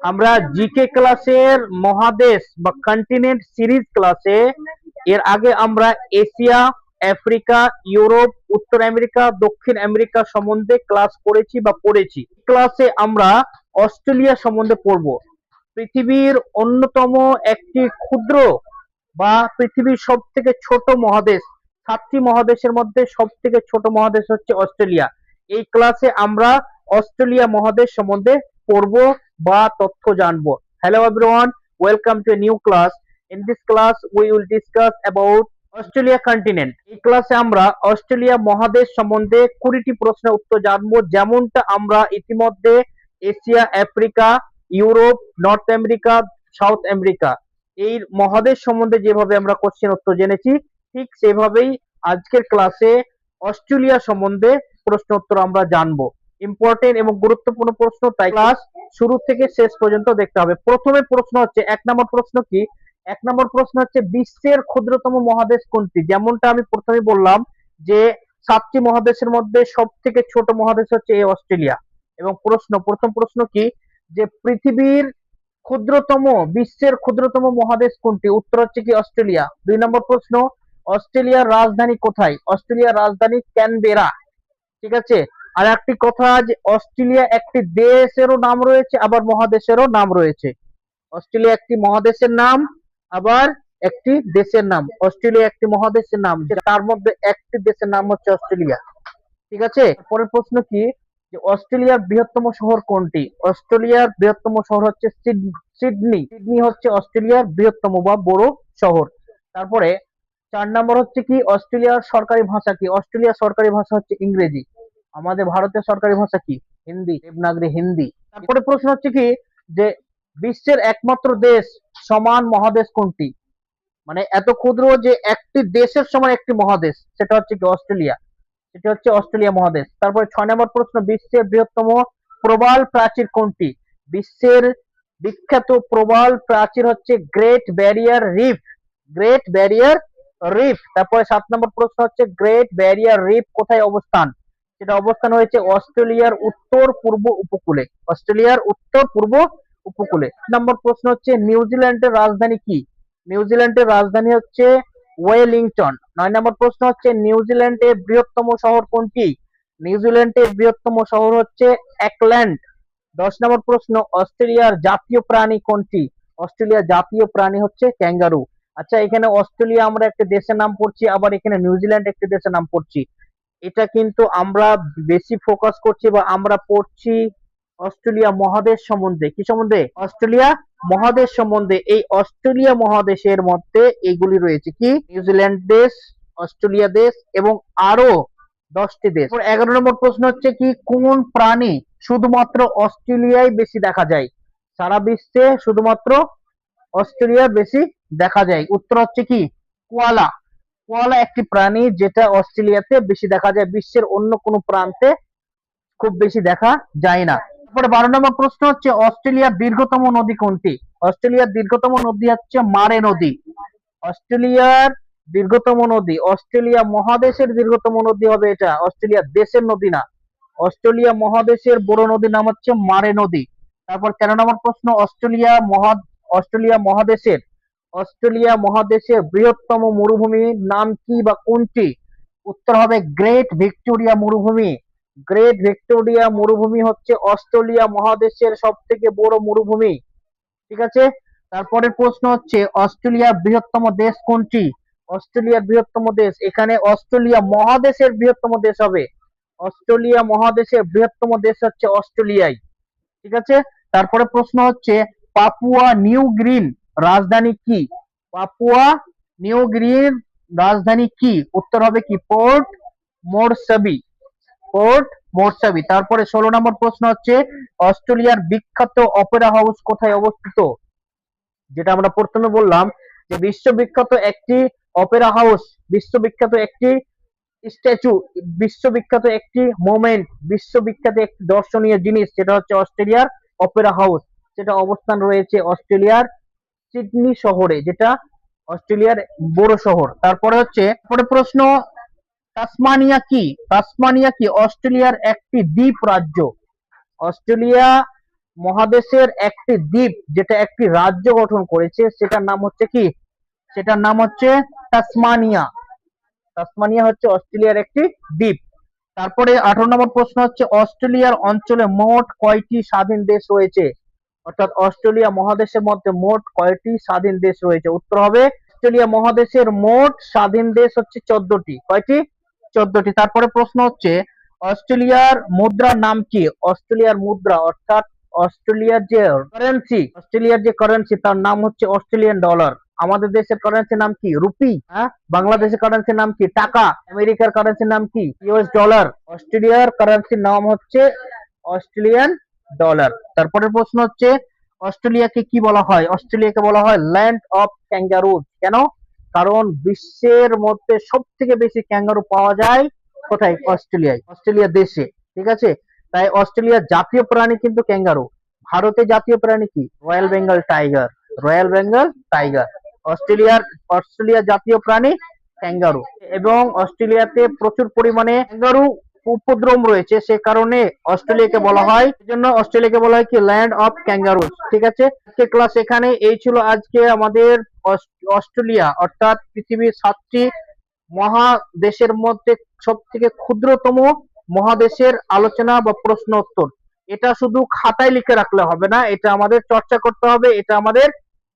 আমরা জিকে ক্লাসের মহাদেশ বা কন্টিনেন্ট সিরিজ ক্লাসে এর আগে আমরা এশিয়া, আফ্রিকা, ইউরোপ, উত্তর আমেরিকা, দক্ষিণ আমেরিকা সম্বন্ধে ক্লাস করেছি বা পড়েছি। ক্লাসে আমরা অস্ট্রেলিয়া সম্বন্ধে পড়ব। পৃথিবীর অন্যতম একটি ক্ষুদ্র বা পৃথিবীর সব থেকে ছোট মহাদেশ। 7টি মহাদেশের মধ্যে সব থেকে ছোট মহাদেশ হচ্ছে অস্ট্রেলিয়া। এই ক্লাসে আমরা অস্ট্রেলিয়া মহাদেশ সম্বন্ধে পড়ব বা তথ্য জানবো। Hello everyone, welcome to a new class. In this class we will discuss about Australia continent. এই ক্লাসে আমরা অস্ট্রেলিয়া মহাদেশ সম্বন্ধে 20টি প্রশ্নের উত্তর জানবো, যেমনটা আমরা ইতিমধ্যে Asia, Africa, Europe, north America, south America এই মহাদেশ সম্বন্ধে যেভাবে আমরা কোশ্চেন উত্তর জেনেছি, ঠিক সেভাবেই আজকের ক্লাসে অস্ট্রেলিয়া সম্বন্ধে প্রশ্ন উত্তর আমরা জানবো। ইম্পর্টেন্ট এবং গুরুত্বপূর্ণ প্রশ্ন, তাই ক্লাস শুরু থেকে শেষ পর্যন্ত দেখতে হবে। প্রথমে প্রশ্ন হচ্ছে, 1 নম্বর প্রশ্ন কি? 1 নম্বর প্রশ্ন হচ্ছে বিশ্বের ক্ষুদ্রতম মহাদেশ কোনটি? যেমনটা আমি প্রথমে বললাম যে 7টি মহাদেশের মধ্যে সব থেকে ছোট মহাদেশ হচ্ছে এই অস্ট্রেলিয়া। এবং প্রথম প্রশ্ন কি, যে পৃথিবীর বিশ্বের ক্ষুদ্রতম মহাদেশ কোনটি? উত্তর হচ্ছে কি অস্ট্রেলিয়া। 2 নম্বর প্রশ্ন, অস্ট্রেলিয়ার রাজধানী কোথায়? অস্ট্রেলিয়ার রাজধানী ক্যানবেরা। ঠিক আছে। আর একটি কথা, যে অস্ট্রেলিয়া একটি দেশেরও নাম রয়েছে, আবার মহাদেশেরও নাম রয়েছে। অস্ট্রেলিয়া একটি মহাদেশের নাম, আবার একটি দেশের নাম। অস্ট্রেলিয়া একটি মহাদেশের নাম, তার মধ্যে একটি দেশের নাম হচ্ছে অস্ট্রেলিয়া। ঠিক আছে। পরের প্রশ্ন কি, যে অস্ট্রেলিয়ার বৃহত্তম শহর কোনটি? অস্ট্রেলিয়ার বৃহত্তম শহর হচ্ছে সিডনি। সিডনি হচ্ছে অস্ট্রেলিয়ার বৃহত্তম বা বড় শহর। তারপরে 4 নম্বর হচ্ছে কি, অস্ট্রেলিয়ার সরকারি ভাষা কি? অস্ট্রেলিয়ার সরকারি ভাষা হচ্ছে ইংরেজি। আমাদের ভারতের সরকারি ভাষা কি? হিন্দি, দেবনাগরী হিন্দি। তারপরে প্রশ্ন হচ্ছে কি, যে বিশ্বের একমাত্র দেশ সমান মহাদেশ কোনটি? মানে এত ক্ষুদ্র যে একটি দেশের সমান একটি মহাদেশ, সেটা হচ্ছে কি অস্ট্রেলিয়া। সেটা হচ্ছে অস্ট্রেলিয়া মহাদেশ। তারপরে 6 নম্বর প্রশ্ন, বিশ্বের বৃহত্তম প্রবাল প্রাচীর কোনটি? বিশ্বের বিখ্যাত প্রবাল প্রাচীর হচ্ছে great barrier reef. Great barrier reef. তারপরে 7 নম্বর প্রশ্ন হচ্ছে, গ্রেট ব্যারিয়ার রিফ কোথায় অবস্থান? সেটা অবস্থান হয়েছে অস্ট্রেলিয়ার উত্তর পূর্ব উপকূলে। অস্ট্রেলিয়ার উত্তর পূর্ব উপকূলে। 8 নম্বর প্রশ্ন হচ্ছে, নিউজিল্যান্ডের রাজধানী কি? নিউজিল্যান্ডের রাজধানী হচ্ছে ওয়েলিংটন। 9 নম্বর প্রশ্ন হচ্ছে, নিউজিল্যান্ডের বৃহত্তম শহর কোনটি? নিউজিল্যান্ডের বৃহত্তম শহর হচ্ছে অকল্যান্ড। 10 নম্বর প্রশ্ন, অস্ট্রেলিয়ার জাতীয় প্রাণী কোনটি? অস্ট্রেলিয়ার জাতীয় প্রাণী হচ্ছে ক্যাঙ্গারু। আচ্ছা, এখানে অস্ট্রেলিয়া আমরা একটা দেশের নাম পড়ছি, আবার এখানে নিউজিল্যান্ড একটি দেশের নাম পড়ছি। এটা কিন্তু আমরা বেশি ফোকাস করছি বা আমরা পড়ছি অস্ট্রেলিয়া মহাদেশ সম্বন্ধে। কি সম্বন্ধে? অস্ট্রেলিয়া মহাদেশ সম্বন্ধে। এই অস্ট্রেলিয়া মহাদেশের মধ্যে এগুলি রয়েছে কি, নিউজিল্যান্ড দেশ, অস্ট্রেলিয়া দেশ এবং আরো 10টি দেশ। 11 নম্বর প্রশ্ন হচ্ছে কি, কোন প্রাণী শুধুমাত্র অস্ট্রেলিয়ায় বেশি দেখা যায়? সারা বিশ্বে শুধুমাত্র অস্ট্রেলিয়া বেশি দেখা যায়। উত্তর হচ্ছে কি কোয়ালা। কোয়ালা একটি প্রাণী যেটা অস্ট্রেলিয়াতে বেশি দেখা যায়, বিশ্বের অন্য কোনো প্রান্তে খুব বেশি দেখা যায় না। তারপরে 12 নম্বর প্রশ্ন হচ্ছে, অস্ট্রেলিয়ার দীর্ঘতম নদী কোনটি? অস্ট্রেলিয়ার দীর্ঘতম নদী হচ্ছে মারে নদী। অস্ট্রেলিয়ার দীর্ঘতম নদী, অস্ট্রেলিয়া মহাদেশের দীর্ঘতম নদী হবে এটা, অস্ট্রেলিয়া দেশের নদী না। অস্ট্রেলিয়া মহাদেশের বড় নদীর নাম হচ্ছে মারে নদী। তারপর 13 নম্বর প্রশ্ন, অস্ট্রেলিয়া মহাদেশের বৃহত্তম মরুভূমির নাম কি বা কোনটি? উত্তর হবে গ্রেট ভিক্টোরিয়া মরুভূমি। গ্রেট ভিক্টোরিয়া মরুভূমি হচ্ছে অস্ট্রেলিয়া মহাদেশের সব থেকে বড় মরুভূমি। ঠিক আছে। তারপরের প্রশ্ন হচ্ছে, অস্ট্রেলিয়ার বৃহত্তম দেশ কোনটি? অস্ট্রেলিয়ার বৃহত্তম দেশ, এখানে অস্ট্রেলিয়া মহাদেশের বৃহত্তম দেশ হবে। অস্ট্রেলিয়া মহাদেশের বৃহত্তম দেশ হচ্ছে অস্ট্রেলিয়ায়। ঠিক আছে। তারপরে প্রশ্ন হচ্ছে, পাপুয়া নিউ গিনির রাজধানী কি? পাপুয়া নিউ গিনির রাজধানী কি? উত্তর হবে কি পোর্ট মোরসবি। পোর্ট মোরসবি। তারপরে 16 নম্বর প্রশ্ন হচ্ছে, অস্ট্রেলিয়ার বিখ্যাত অপেরা হাউস কোথায় অবস্থিত? যেটা আমরা প্রথমে বললাম যে বিশ্ববিখ্যাত একটি অপেরা হাউস, বিশ্ববিখ্যাত একটি স্ট্যাচু, বিশ্ববিখ্যাত একটি মোমেন্ট, বিশ্ববিখ্যাত একটি দর্শনীয় জিনিস, সেটা হচ্ছে অস্ট্রেলিয়ার অপেরা হাউস। যেটা অবস্থান রয়েছে অস্ট্রেলিয়ার সিডনি শহরে, যেটা অস্ট্রেলিয়ার বড় শহর। তারপরে প্রশ্ন, তাসমানিয়া কি? তাসমানিয়া কি অস্ট্রেলিয়ার একটি দ্বীপ রাজ্য? অস্ট্রেলিয়া মহাদেশের একটি দ্বীপ যেটা একটি রাজ্য গঠন করেছে সেটার নাম হচ্ছে কি? সেটার নাম হচ্ছে তাসমানিয়া। তাসমানিয়া হচ্ছে অস্ট্রেলিয়ার একটি দ্বীপ। তারপরে 18 নম্বর প্রশ্ন হচ্ছে অস্ট্রেলিয়ার অঞ্চলে মোট কয়টি স্বাধীন দেশ রয়েছে? অর্থাৎ অস্ট্রেলিয়া মহাদেশের মধ্যে মোট কয়টি স্বাধীন দেশ রয়েছে? উত্তর হবে অস্ট্রেলিয়া মহাদেশের মোট স্বাধীন দেশ হচ্ছে 14টি। কয়টি? 14টি। তারপরে প্রশ্ন হচ্ছে অস্ট্রেলিয়ার মুদ্রার নাম কি? অস্ট্রেলিয়ার মুদ্রা অর্থাৎ অস্ট্রেলিয়ার যে কারেন্সি তার নাম হচ্ছে অস্ট্রেলিয়ান ডলার। আমাদের দেশের কারেন্সির নাম কি? রুপি। হ্যাঁ, বাংলাদেশের কারেন্সির নাম কি? টাকা। আমেরিকার কারেন্সির নাম কি? US dollar. অস্ট্রেলিয়ার কারেন্সির নাম হচ্ছে অস্ট্রেলিয়ান ডলার। তারপরের প্রশ্ন হচ্ছে অস্ট্রেলিয়াকে কি বলা হয়? অস্ট্রেলিয়াকে বলা হয় ল্যান্ড অফ ক্যাঙ্গারুজ। কেন? কারণ বিশ্বের মধ্যে সব থেকে বেশি ক্যাঙ্গারু পাওয়া যায় কোথায়? অস্ট্রেলিয়ায়, অস্ট্রেলিয়া দেশে। ঠিক আছে, তাই অস্ট্রেলিয়ার জাতীয় প্রাণী কিন্তু ক্যাঙ্গারু। ভারতের জাতীয় প্রাণী কি? Royal Bengal tiger. Royal Bengal tiger. অস্ট্রেলিয়ার জাতীয় প্রাণী ক্যাঙ্গারু। এবং অস্ট্রেলিয়াতে প্রচুর পরিমাণে ক্যাঙ্গারু উপদ্রব রয়েছে, সে কারণে অস্ট্রেলিয়াকে বলা হয়, এজন্য অস্ট্রেলিয়াকে বলা হয় কি ল্যান্ড অফ ক্যাঙ্গারুজ। ঠিক আছে, আজকে ক্লাস এখানে। এই ছিল আজকে আমাদের অস্ট্রেলিয়া অর্থাৎ পৃথিবীর 7টি মহাদেশের মধ্যে সব থেকে ক্ষুদ্রতম মহাদেশের আলোচনা বা প্রশ্ন উত্তর। এটা শুধু খাতায় লিখে রাখলে হবে না, এটা আমাদের চর্চা করতে হবে, এটা আমাদের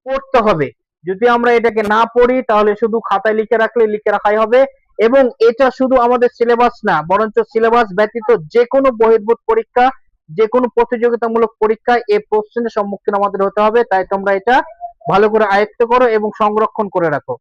পড়তে হবে। যদি আমরা এটাকে না পড়ি তাহলে শুধু খাতায় লিখে রাখাই হবে। এবং এটা শুধু আমাদের সিলেবাস না, বরঞ্চ সিলেবাস ব্যতীত যে কোনো বহির্ভূত পরীক্ষা, যে কোনো প্রতিযোগিতামূলক পরীক্ষায় এই প্রশ্নের সম্মুখীন আমাদের হতে হবে। তাই তোমরা এটা ভালো করে আয়ত্ত করো এবং সংরক্ষণ করে রাখো।